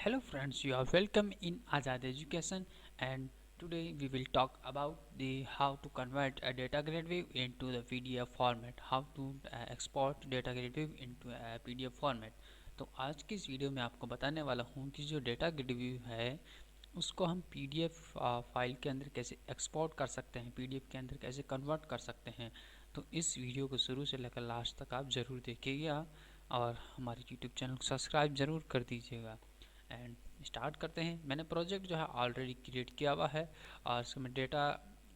Hello friends, you are welcome in Azad Education, and today we will talk about the how to convert a data grid view into the PDF format, how to export data grid view into a PDF format। तो आज की इस video में आपको बताने वाला हूँ कि जो डेटा ग्रिड व्यू है उसको हम PDF फाइल के अंदर कैसे एक्सपोर्ट कर सकते हैं, PDF के अंदर कैसे कन्वर्ट कर सकते हैं। तो इस वीडियो को शुरू से लेकर लास्ट तक आप ज़रूर देखिएगा और हमारे YouTube चैनल को सब्सक्राइब ज़रूर कर दीजिएगा। एंड स्टार्ट करते हैं। मैंने प्रोजेक्ट जो है ऑलरेडी क्रिएट किया हुआ है और इसमें डेटा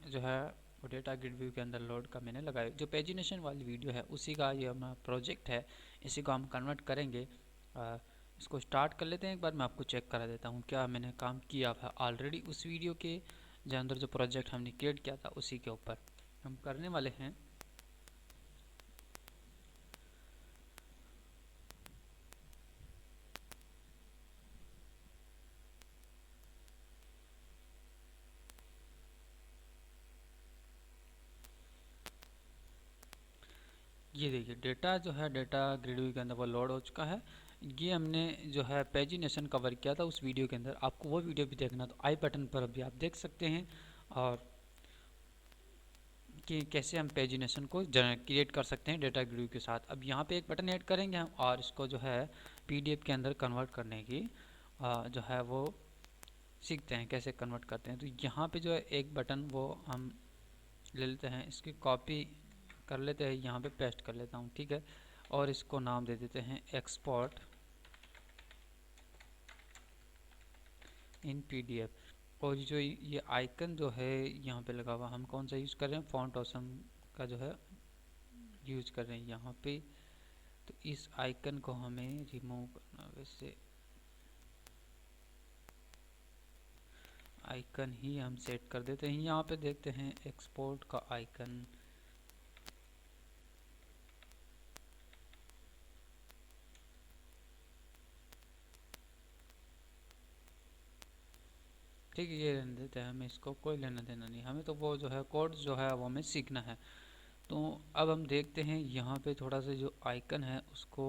जो है वो डेटा ग्रिड व्यू के अंदर लोड का मैंने लगाया। जो पेजिनेशन वाली वीडियो है उसी का ये हमारा प्रोजेक्ट है, इसी को हम कन्वर्ट करेंगे। इसको स्टार्ट कर लेते हैं। एक बार मैं आपको चेक करा देता हूँ क्या मैंने काम किया हुआ ऑलरेडी उस वीडियो के जो अंदर जो प्रोजेक्ट हमने क्रिएट किया था उसी के ऊपर हम करने वाले हैं। ये देखिए डेटा जो है डेटा ग्रिड व्यू के अंदर वो लोड हो चुका है। ये हमने जो है पेजिनेशन कवर किया था उस वीडियो के अंदर, आपको वो वीडियो भी देखना तो आई बटन पर अभी आप देख सकते हैं। और कि कैसे हम पेजिनेशन को क्रिएट कर सकते हैं डेटा ग्रिड व्यू के साथ। अब यहाँ पे एक बटन ऐड करेंगे हम और इसको जो है PDF के अंदर कन्वर्ट करने की जो है वो सीखते हैं कैसे कन्वर्ट करते हैं। तो यहाँ पे जो है एक बटन वो हम ले लेते हैं, इसकी कॉपी कर लेते हैं, यहाँ पे पेस्ट कर लेता हूँ, ठीक है। और इसको नाम दे देते हैं एक्सपोर्ट इन PDF। और जो ये आइकन जो है यहाँ पे लगा हुआ, हम कौन सा यूज़ कर रहे हैं, फॉन्ट ऑसम का जो है यूज कर रहे हैं यहाँ पे। तो इस आइकन को हमें रिमूव करना, वैसे आइकन ही हम सेट कर देते हैं। यहाँ पे देखते हैं एक्सपोर्ट का आइकन, ठीक है, ये रहने देते हैं, हमें इसको कोई लेना देना नहीं, हमें तो वो जो है कोड जो है वो हमें सीखना है। तो अब हम देखते हैं यहाँ पे थोड़ा सा जो आइकन है उसको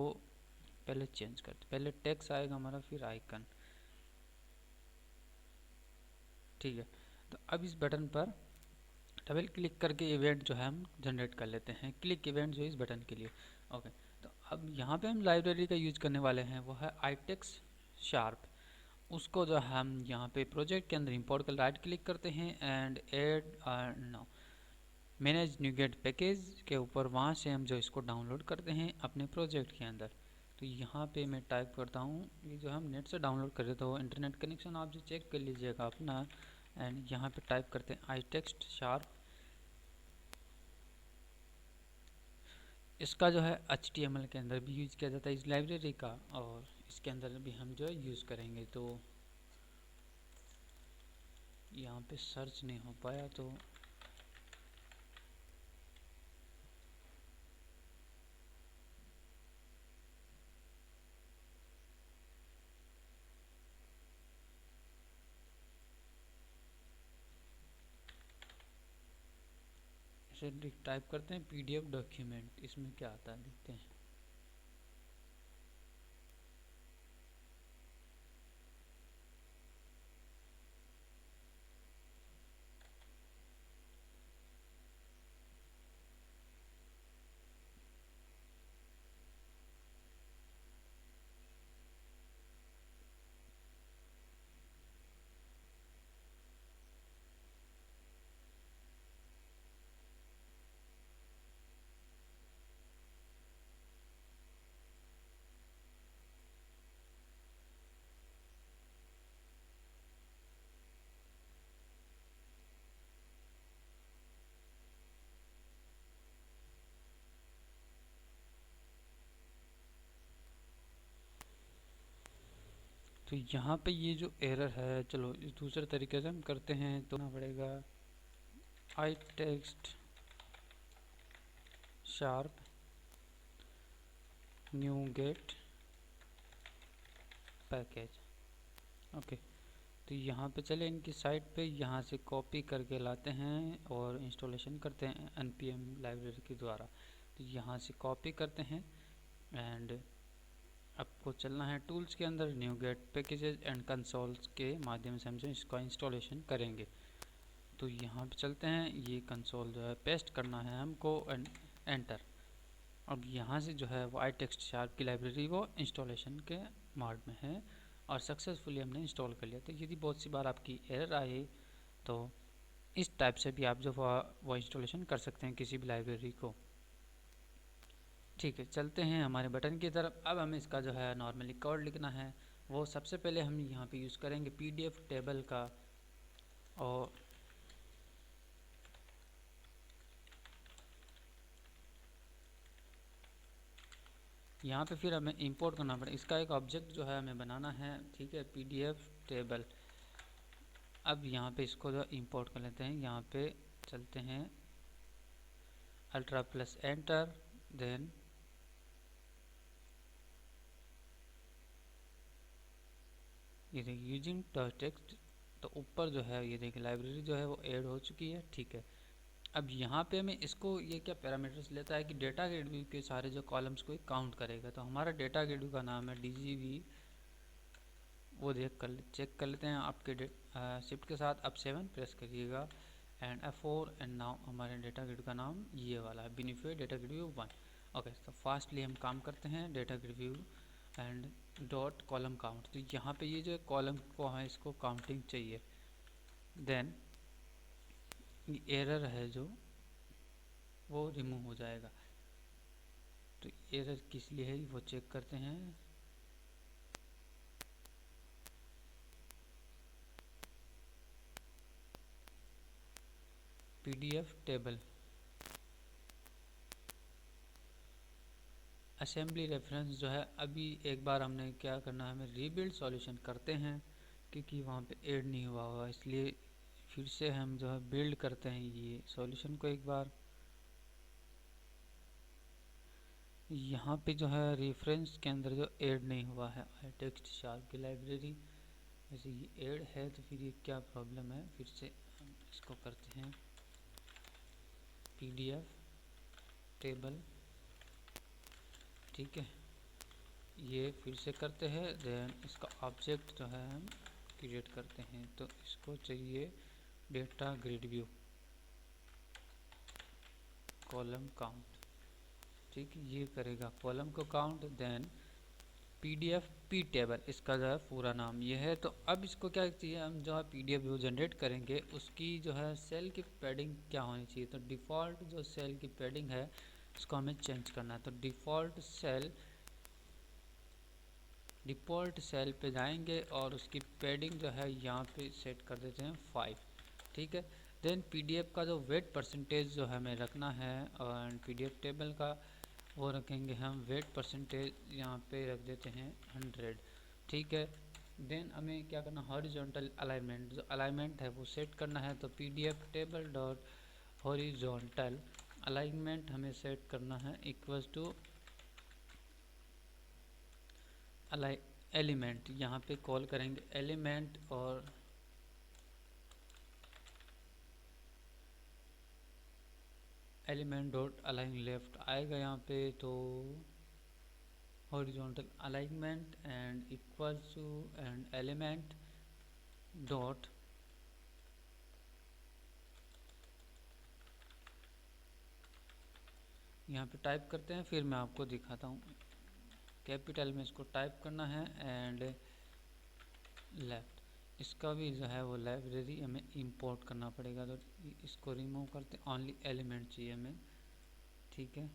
पहले चेंज करते, पहले टेक्स्ट आएगा हमारा फिर आइकन, ठीक है। तो अब इस बटन पर डबल क्लिक करके इवेंट जो है हम जनरेट कर लेते हैं, क्लिक इवेंट जो इस बटन के लिए। ओके, तो अब यहाँ पे हम लाइब्रेरी का यूज करने वाले हैं, वो है आईटेक्स शार्प। उसको जो हम यहाँ पे प्रोजेक्ट के अंदर इंपोर्ट कर राइट क्लिक करते हैं and add no manage NuGet package के ऊपर, वहाँ से हम जो इसको डाउनलोड करते हैं अपने प्रोजेक्ट के अंदर। तो यहाँ पे मैं टाइप करता हूँ, ये जो हम नेट से डाउनलोड कर रहे थे वो इंटरनेट कनेक्शन आप जो चेक कर लीजिएगा अपना। एंड यहाँ पे टाइप करते हैं आई टेक्स्ट शार्प। इसका जो है HTML के अंदर भी यूज़ किया जाता है इस लाइब्रेरी का, और इसके अंदर भी हम जो है यूज़ करेंगे। तो यहाँ पे सर्च नहीं हो पाया, तो इसे टाइप करते हैं PDF डॉक्यूमेंट, इसमें क्या आता है देखते हैं। तो यहाँ पे ये जो एरर है, चलो इस दूसरे तरीके से हम करते हैं। तो ना पड़ेगा I text sharp NuGet package. Okay, तो यहाँ पे चले इनकी साइट पे, यहाँ से कॉपी करके लाते हैं और इंस्टॉलेशन करते हैं npm लाइब्रेरी के द्वारा। तो यहाँ से कॉपी करते हैं एंड आपको चलना है टूल्स के अंदर, NuGet packages and consoles के माध्यम से हम जो इसका इंस्टॉलेशन करेंगे। तो यहाँ पे चलते हैं, ये कंसोल जो है पेस्ट करना है हमको एंड एंटर। अब यहाँ से जो है वो iTextSharp की लाइब्रेरी वो इंस्टॉलेशन के मोड में है और सक्सेसफुली हमने इंस्टॉल कर लिया। तो यदि बहुत सी बार आपकी एरर आए तो इस टाइप से भी आप जो वो इंस्टॉलेशन कर सकते हैं किसी भी लाइब्रेरी को। ठीक है, चलते हैं हमारे बटन की तरफ। अब हमें इसका जो है नॉर्मली कोड लिखना है। वो सबसे पहले हम यहाँ पे यूज़ करेंगे PDF टेबल का, और यहाँ पे फिर हमें इंपोर्ट करना पड़ेगा। इसका एक ऑब्जेक्ट जो है हमें बनाना है, ठीक है, PDF टेबल। अब यहाँ पे इसको जो इंपोर्ट कर लेते हैं, यहाँ पे चलते हैं अल्ट्रा प्लस एंटर, देन ये देखिए यूजिंग टेक्स्ट, तो ऊपर जो है ये देखिए लाइब्रेरी जो है वो ऐड हो चुकी है। ठीक है, अब यहाँ पे हमें इसको ये क्या पैरामीटर्स लेता है कि डेटा ग्रेड व्यू के सारे जो कॉलम्स को काउंट करेगा। तो हमारा डेटा ग्रेड व्यू का नाम है DGV, वो चेक कर लेते हैं आपके शिफ्ट के साथ। अब 7 प्रेस करिएगा एंड F4 एंड नाउ हमारे डेटा ग्रिड का नाम ये वाला है, benefit data grid view 1। Okay, तो फास्टली हम काम करते हैं data grid view and dot column count. तो यहाँ पे ये जो कॉलम को है इसको काउंटिंग चाहिए। देन एरर है जो वो रिमूव हो जाएगा। तो एरर किस लिए है वो चेक करते हैं। PDF टेबल असेंबली रेफरेंस जो है, अभी एक बार हमने क्या करना है, हमें रीबिल्ड सॉल्यूशन करते हैं क्योंकि वहाँ पे ऐड नहीं हुआ होगा, इसलिए फिर से हम जो है बिल्ड करते हैं ये सॉल्यूशन को एक बार। यहाँ पे जो है रेफरेंस के अंदर जो ऐड नहीं हुआ है iTextSharp की लाइब्रेरी, वैसे ये ऐड है तो फिर ये क्या प्रॉब्लम है। फिर से हम इसको करते हैं PDF टेबल, ठीक है, ये फिर से करते हैं। देन इसका ऑब्जेक्ट जो है हम क्रिएट करते हैं, तो इसको चाहिए data grid view column count, ठीक है, ये करेगा कॉलम को count. Then PDF P table, इसका जो है पूरा नाम ये है। तो अब इसको क्या चाहिए, हम जो है PDF व्यू जनरेट करेंगे उसकी जो है सेल की पैडिंग क्या होनी चाहिए। तो डिफ़ॉल्ट जो सेल की पैडिंग है इसको हमें चेंज करना है। तो डिफ़ॉल्ट सेल पे जाएंगे और उसकी पैडिंग जो है यहाँ पे सेट कर देते हैं 5, ठीक है। देन PDF का जो वेट परसेंटेज जो हमें रखना है, और PDF टेबल का वो रखेंगे हम वेट परसेंटेज, यहाँ पे रख देते हैं 100, ठीक है। देन हमें क्या करना, हॉरिजॉन्टल अलाइनमेंट, जो अलाइनमेंट है वो सेट करना है। तो PDF table dot horizontal alignment हमें सेट करना है इक्वल्स टू एलिमेंट, यहाँ पे कॉल करेंगे एलिमेंट, और एलिमेंट डॉट अलाइन लेफ्ट आएगा यहाँ पे। तो horizontal alignment and equals to and element dot यहाँ पे टाइप करते हैं, फिर मैं आपको दिखाता हूँ। कैपिटल में इसको टाइप करना है एंड लेफ्ट, इसका भी जो है वो लाइब्रेरी हमें इंपोर्ट करना पड़ेगा। तो इसको रिमूव करते, ओनली एलिमेंट चाहिए हमें, ठीक है।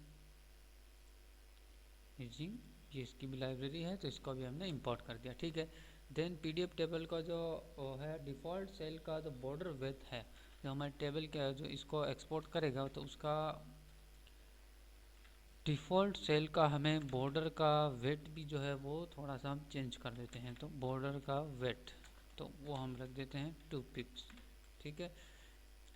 यूजिंग ये इसकी भी लाइब्रेरी है तो इसको भी हमने इंपोर्ट कर दिया, ठीक है। देन PDF टेबल का जो है डिफ़ॉल्ट सेल का जो बॉर्डर विड्थ है, जो हमारे टेबल का जो इसको एक्सपोर्ट करेगा, तो उसका डिफ़ॉल्ट सेल का हमें बॉर्डर का वेट भी जो है वो थोड़ा सा हम चेंज कर देते हैं। तो बॉर्डर का वेट तो वो हम रख देते हैं 2 पिक्स, ठीक है।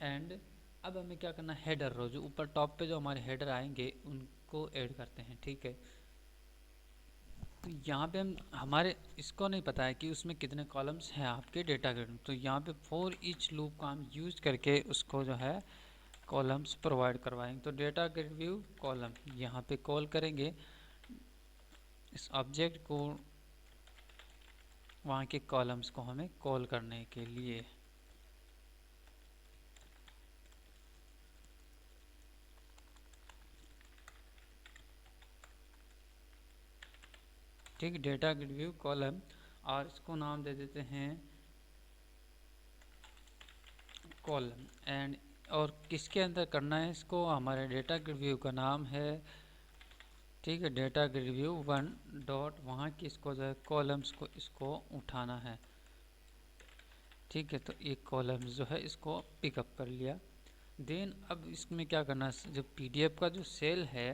एंड अब हमें क्या करना है, हेडर रो जो ऊपर टॉप पे जो हमारे हेडर आएंगे उनको ऐड करते हैं, ठीक है। तो यहाँ पे हम हमारे इसको नहीं पता है कि उसमें कितने कॉलम्स हैं आपके डेटा ग्रिड में, तो यहाँ पे फॉर ईच लूप का हम यूज करके उसको जो है कॉलम्स प्रोवाइड करवाएंगे। तो डेटा ग्रिड व्यू कॉलम यहाँ पे कॉल करेंगे इस ऑब्जेक्ट को वहाँ के कॉलम्स को हमें कॉल करने के लिए। ठीक, डेटा ग्रिड व्यू कॉलम, और इसको नाम दे देते हैं कॉलम। एंड और किसके अंदर करना है इसको, हमारे डेटा ग्रिड व्यू का नाम है, ठीक है, डेटा ग्रिड व्यू 1 डॉट, वहाँ की इसको जो है कॉलम्स को इसको उठाना है। ठीक है, तो ये कॉलम्स जो है इसको पिकअप कर लिया। देन अब इसमें क्या करना है, जो पीडीएफ का जो सेल है,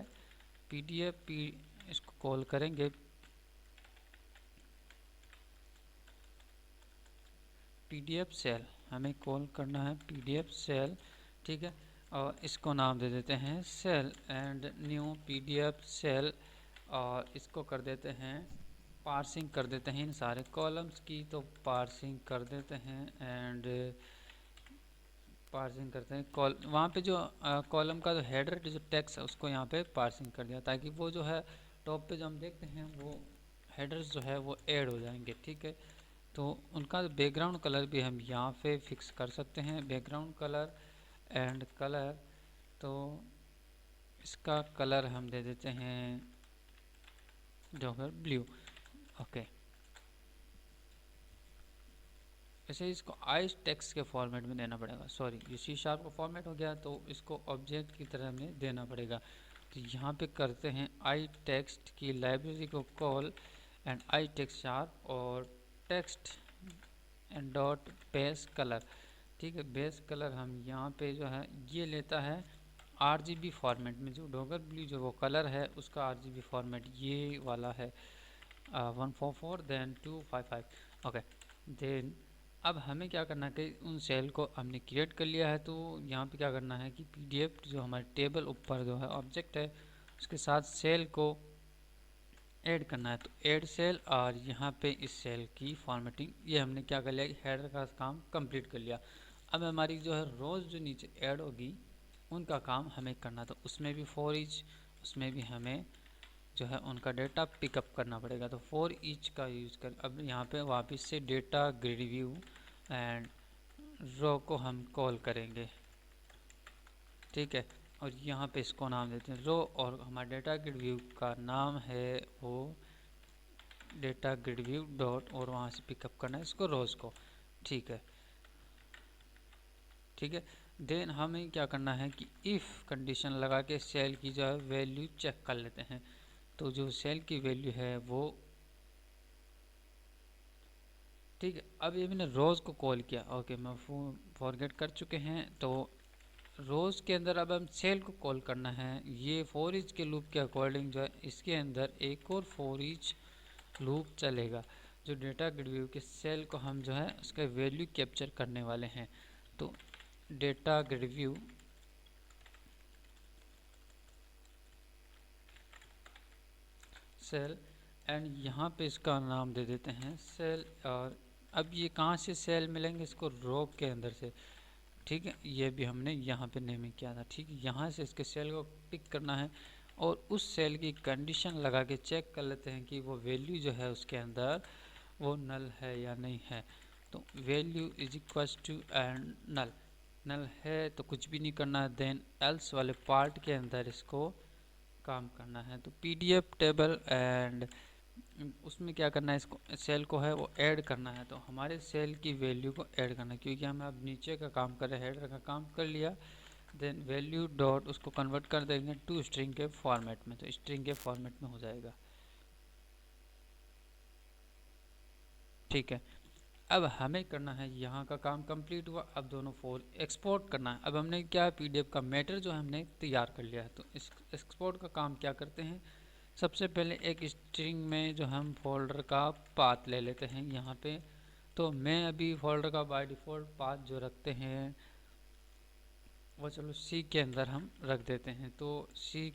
पीडीएफ इसको कॉल करेंगे, पीडीएफ सेल हमें कॉल करना है, पीडीएफ सेल। ठीक है, और इसको नाम दे देते हैं cell and new PDF cell, और इसको कर देते हैं पार्सिंग कर देते हैं इन सारे कॉलम्स की, तो पार्सिंग कर देते हैं एंड पार्सिंग करते हैं कॉल, वहाँ पे जो कॉलम का जो हेडर जो टेक्स्ट है उसको यहाँ पे पार्सिंग कर दिया, ताकि वो जो है टॉप पे जो हम देखते हैं वो हेडर्स जो है वो ऐड हो जाएंगे। ठीक है, तो उनका बैकग्राउंड कलर भी हम यहाँ पे फिक्स कर सकते हैं, बैकग्राउंड कलर एंड कलर, तो इसका कलर हम दे देते हैं जो है ब्लू। ओके, ऐसे इसको आइस टेक्स्ट के फॉर्मेट में देना पड़ेगा, सॉरी ये सी शार्प का फॉर्मेट हो गया, तो इसको ऑब्जेक्ट की तरह में देना पड़ेगा। तो यहाँ पे करते हैं आई टेक्स्ट की लाइब्रेरी को call and I text sharp और text and dot base colour. ठीक है, बेस कलर हम यहाँ पे जो है ये लेता है आरजीबी फॉर्मेट में, जो डॉगर ब्लू जो वो कलर है उसका आरजीबी फॉर्मेट ये वाला है 144 देन 255। ओके, देन अब हमें क्या करना है कि उन सेल को हमने क्रिएट कर लिया है, तो यहाँ पे क्या करना है कि पीडीएफ जो हमारे टेबल ऊपर जो है ऑब्जेक्ट है उसके साथ सेल को ऐड करना है, तो ऐड सेल, और यहाँ पे इस सेल की फॉर्मेटिंग ये हमने क्या कर लिया कि हेडर का काम कंप्लीट कर लिया। अब हमारी जो है रोज़ जो नीचे ऐड होगी उनका काम हमें करना, तो उसमें भी फॉर ईच, उसमें भी हमें जो है उनका डेटा पिकअप करना पड़ेगा, तो फॉर ईच का यूज़ कर। अब यहाँ पे वापस से डेटा ग्रिड व्यू एंड रो को हम कॉल करेंगे। ठीक है, और यहाँ पे इसको नाम देते हैं रो, और हमारा डेटा ग्रिड व्यू का नाम है वो डेटा ग्रिड व्यू डॉट, और वहाँ से पिकअप करना है इसको रोज़ को। ठीक है, ठीक है, देन हमें क्या करना है कि इफ़ कंडीशन लगा के सेल की जो है वैल्यू चेक कर लेते हैं, तो जो सेल की वैल्यू है वो, ठीक है, अब ये मैंने रोज़ को कॉल किया, ओके मैं फॉरगेट कर चुके हैं, तो रोज़ के अंदर अब हम सेल को कॉल करना है, ये फॉर ईच के लूप के अकॉर्डिंग जो है इसके अंदर एक और फॉर ईच लूप चलेगा, जो डेटा ग्रिड व्यू के सेल को हम जो है उसका वैल्यू कैप्चर करने वाले हैं। तो data grid view cell and यहाँ पे इसका नाम दे देते हैं सेल, और अब ये कहाँ से सेल मिलेंगे, इसको रो के अंदर से। ठीक है, ये भी हमने यहाँ पे नेमिंग किया था। ठीक है, यहाँ से इसके सेल को पिक करना है और उस सेल की कंडीशन लगा के चेक कर लेते हैं कि वो वैल्यू जो है उसके अंदर वो नल है या नहीं है। तो value is equal to and null, null है तो कुछ भी नहीं करना है, देन एल्स वाले पार्ट के अंदर इसको काम करना है। तो पीडीएफ टेबल एंड उसमें क्या करना है, इसको सेल को है वो ऐड करना है, तो हमारे सेल की वैल्यू को ऐड करना है, क्योंकि हम अब नीचे का काम कर रहे हैं, हेडर का काम कर लिया, देन वैल्यू डॉट उसको कन्वर्ट कर देंगे टू स्ट्रिंग के फॉर्मेट में, तो स्ट्रिंग के फॉर्मेट में हो जाएगा। ठीक है, अब हमें करना है, यहाँ का काम कंप्लीट हुआ, अब दोनों फोल्ड एक्सपोर्ट करना है। अब हमने क्या पीडीएफ का मैटर जो हमने तैयार कर लिया है, तो इस एक्सपोर्ट का काम क्या करते हैं, सबसे पहले एक स्ट्रिंग में जो हम फोल्डर का पाथ ले लेते हैं यहाँ पे। तो मैं अभी फोल्डर का बाय डिफ़ॉल्ट पाथ जो रखते हैं वो चलो सी के अंदर हम रख देते हैं, तो सी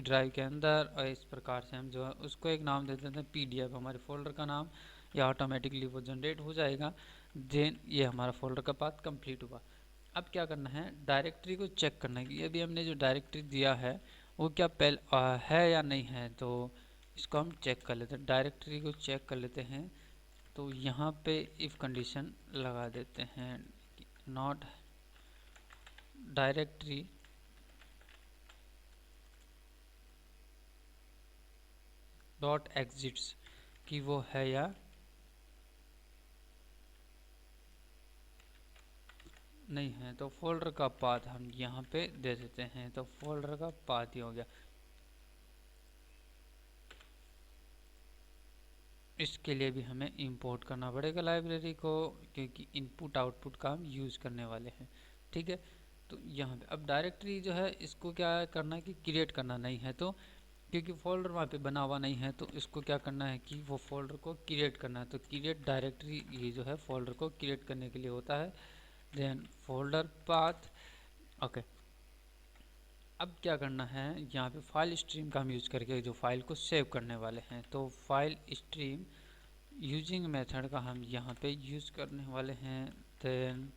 ड्राइव के अंदर, और इस प्रकार से हम जो है उसको एक नाम दे देते हैं पीडीएफ, हमारे फोल्डर का नाम, या ऑटोमेटिकली वो जनरेट हो जाएगा। देन ये हमारा फोल्डर का पाथ कंप्लीट हुआ। अब क्या करना है, डायरेक्टरी को चेक करना है कि अभी हमने जो डायरेक्टरी दिया है वो क्या है या नहीं है। तो इसको हम चेक कर लेते हैं, डायरेक्टरी को चेक कर लेते हैं। तो यहाँ पे इफ़ कंडीशन लगा देते हैं, नॉट डायरेक्टरी डॉट एग्जिट्स कि वो है या नहीं है। तो फोल्डर का पाथ हम यहाँ पे दे देते हैं। तो फोल्डर का पाथ ही हो गया। इसके लिए भी हमें इंपोर्ट करना पड़ेगा लाइब्रेरी को, क्योंकि इनपुट आउटपुट का हम यूज़ करने वाले हैं। ठीक है। तो यहाँ पे अब डायरेक्टरी जो है इसको क्या करना है कि क्रिएट करना नहीं है। तो क्योंकि फोल्डर वहाँ पे बना हुआ नहीं है, तो इसको क्या करना है कि वो फोल्डर को क्रिएट करना है। तो क्रिएट डायरेक्टरी ये जो है फोल्डर को क्रिएट करने के लिए होता है। Then folder path. ओके। अब क्या करना है, यहाँ पे फाइल स्ट्रीम का हम यूज़ करके जो फाइल को सेव करने वाले हैं। तो फाइल स्ट्रीम यूजिंग मेथड का हम यहाँ पे यूज़ करने वाले हैं। देन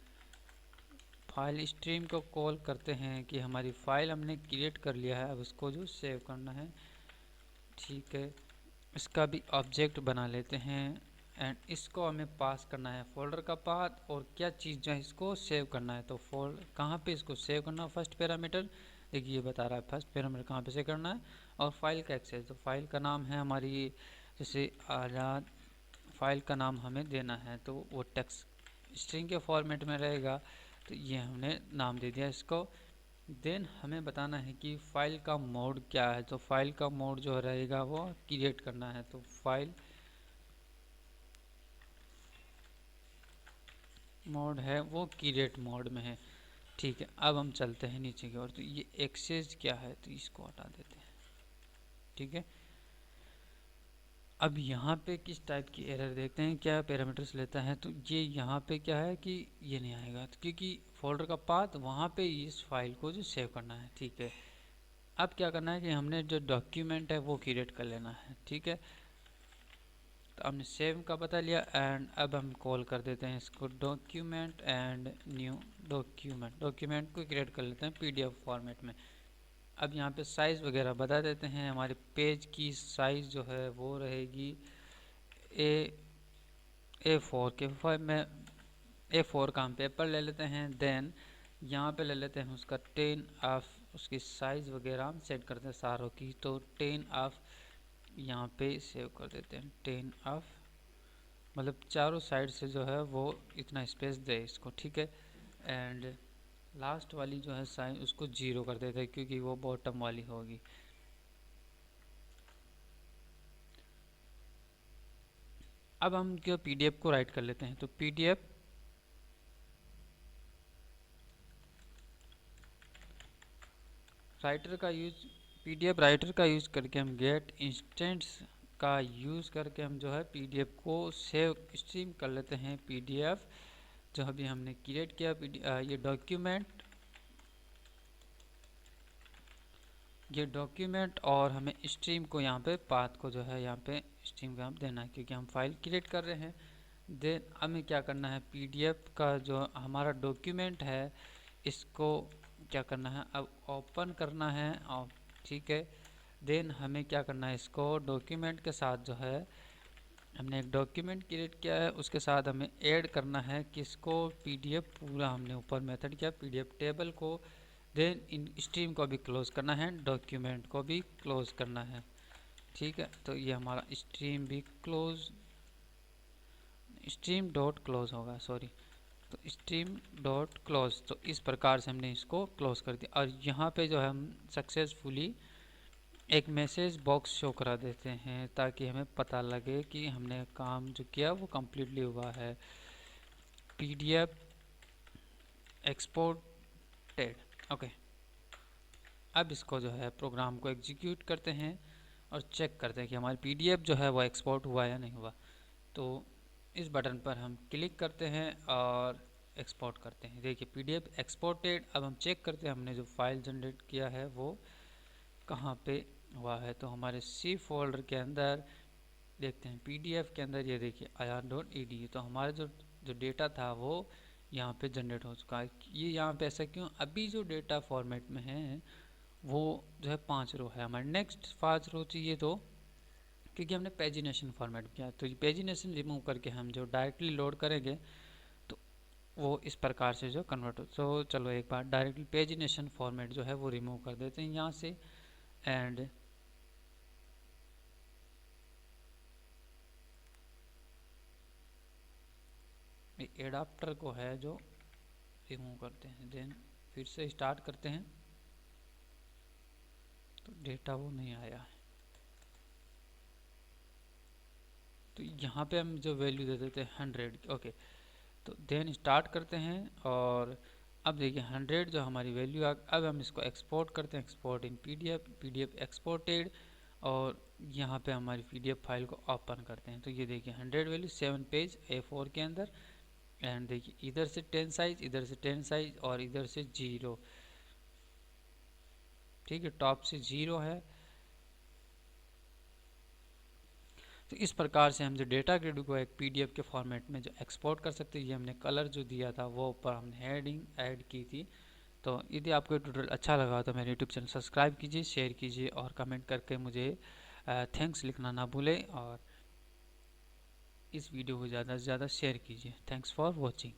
फाइल स्ट्रीम को कॉल करते हैं कि हमारी फाइल हमने क्रिएट कर लिया है, अब उसको जो सेव करना है। ठीक है। इसका भी ऑब्जेक्ट बना लेते हैं एंड इसको हमें पास करना है फोल्डर का पाथ और क्या चीज़ जो है इसको सेव करना है। तो फोल्डर कहाँ पे इसको सेव करना है, फर्स्ट पैरामीटर देखिए ये बता रहा है फर्स्ट पैरामीटर कहाँ पे सेव करना है। और फाइल का एक्सेस, तो फाइल का नाम है हमारी जैसे आज़ाद, फाइल का नाम हमें देना है। तो वो टेक्स्ट स्ट्रिंग के फॉर्मेट में रहेगा। तो ये हमने नाम दे दिया इसको। देन हमें बताना है कि फाइल का मोड क्या है। तो फाइल का मोड जो रहेगा वो क्रिएट करना है। तो फाइल मोड है वो क्रिएट मोड में है। ठीक है। अब हम चलते हैं नीचे की ओर। तो ये एक्सेस क्या है, तो इसको हटा देते हैं। ठीक है। अब यहाँ पे किस टाइप की एरर देखते हैं, क्या पैरामीटर्स लेता है। तो ये यहाँ पे क्या है कि ये नहीं आएगा, तो क्योंकि फोल्डर का पाथ वहाँ पे इस फाइल को जो सेव करना है। ठीक है। अब क्या करना है कि हमने जो डॉक्यूमेंट है वो क्रिएट कर लेना है। ठीक है। तो हमने सेव का बता लिया एंड अब हम कॉल कर देते हैं इसको document and new document. Document को क्रिएट कर लेते हैं पीडीएफ फॉर्मेट में। अब यहाँ पे साइज़ वगैरह बता देते हैं। हमारे पेज की साइज़ जो है वो रहेगी A4 के फाइल में A4 का हम पेपर ले लेते हैं। देन यहाँ पे ले लेते हैं उसका 10 ऑफ उसकी साइज़ वगैरह हम सेट करते हैं सारों की। तो 10 ऑफ यहाँ पे सेव कर देते हैं 10 ऑफ, मतलब चारों साइड से जो है वो इतना स्पेस दे इसको। ठीक है। एंड लास्ट वाली जो है साइज उसको 0 कर देते हैं क्योंकि वो बॉटम वाली होगी। अब हम क्या पीडीएफ को राइट कर लेते हैं। तो पीडीएफ राइटर का यूज पीडीएफ राइटर का यूज़ करके हम गेट इंस्टेंट्स का यूज़ करके हम जो है पीडीएफ को सेव स्ट्रीम कर लेते हैं। पीडीएफ जो अभी हमने क्रिएट किया ये डॉक्यूमेंट और हमें स्ट्रीम को यहाँ पे पाथ को जो है यहाँ पे स्ट्रीम का हम देना है क्योंकि हम फाइल क्रिएट कर रहे हैं। देन हमें क्या करना है, पीडीएफ का जो हमारा डॉक्यूमेंट है इसको क्या करना है, अब ओपन करना है। और ठीक है। देन हमें क्या करना है, इसको डॉक्यूमेंट के साथ जो है हमने एक डॉक्यूमेंट क्रिएट किया है उसके साथ हमें ऐड करना है किसको, पीडीएफ पूरा हमने ऊपर मेथड किया पीडीएफ टेबल को। देन इन स्ट्रीम को भी क्लोज करना है, डॉक्यूमेंट को भी क्लोज करना है। ठीक है। तो ये हमारा स्ट्रीम भी क्लोज, स्ट्रीम डॉट क्लोज होगा, सॉरी। तो स्ट्रीम डॉट क्लोज, तो इस प्रकार से हमने इसको क्लोज कर दिया। और यहाँ पे जो है हम सक्सेसफुली एक मैसेज बॉक्स शो करा देते हैं ताकि हमें पता लगे कि हमने काम जो किया वो कम्प्लीटली हुआ है। PDF exported. ओके। अब इसको जो है प्रोग्राम को एग्जीक्यूट करते हैं और चेक करते हैं कि हमारी पीडीएफ जो है वो एक्सपोर्ट हुआ या नहीं हुआ। तो इस बटन पर हम क्लिक करते हैं और एक्सपोर्ट करते हैं। देखिए पीडीएफ एक्सपोर्टेड। अब हम चेक करते हैं हमने जो फाइल जनरेट किया है वो कहाँ पे हुआ है। तो हमारे सी फोल्डर के अंदर देखते हैं पीडीएफ के अंदर, ये देखिए ion.edu। तो हमारा जो डेटा था वो यहाँ पे जनरेट हो चुका है। ये यहाँ पे ऐसा क्यों, अभी जो डेटा फॉर्मेट में है वो जो है 5 रो है हमारे। नेक्स्ट 5 रो चाहिए तो क्योंकि हमने पेजिनेशन फॉर्मेट किया, तो ये पेजिनेशन रिमूव करके हम जो डायरेक्टली लोड करेंगे तो वो इस प्रकार से जो कन्वर्ट हो। तो चलो एक बार डायरेक्टली पेजिनेशन फॉर्मेट जो है वो रिमूव कर देते हैं यहाँ से, एंड एडाप्टर को है जो रिमूव करते हैं। देन फिर से स्टार्ट करते हैं तो डेटा वो नहीं आया है, तो यहाँ पे हम जो वैल्यू दे देते हैं 100। ओके, तो देन स्टार्ट करते हैं और अब देखिए 100 जो हमारी वैल्यू आ। अब हम इसको एक्सपोर्ट करते हैं, एक्सपोर्ट इन पीडीएफ एक्सपोर्टेड, और यहाँ पे हमारी पीडीएफ फाइल को ओपन करते हैं। तो ये देखिए 100 वैल्यू 7 पेज A4 के अंदर, एंड देखिए इधर से 10 साइज, इधर से 10 साइज, और इधर से 0। ठीक है, टॉप से 0 है। तो इस प्रकार से हम जो डेटा ग्रिड को एक पीडीएफ के फॉर्मेट में जो एक्सपोर्ट कर सकते हैं। ये हमने कलर जो दिया था वो ऊपर हमने हेडिंग ऐड की थी। तो यदि आपको ट्यूटोरियल अच्छा लगा तो मेरे यूट्यूब चैनल सब्सक्राइब कीजिए, शेयर कीजिए और कमेंट करके मुझे थैंक्स लिखना ना भूलें, और इस वीडियो को ज़्यादा से ज़्यादा शेयर कीजिए। Thanks for watching.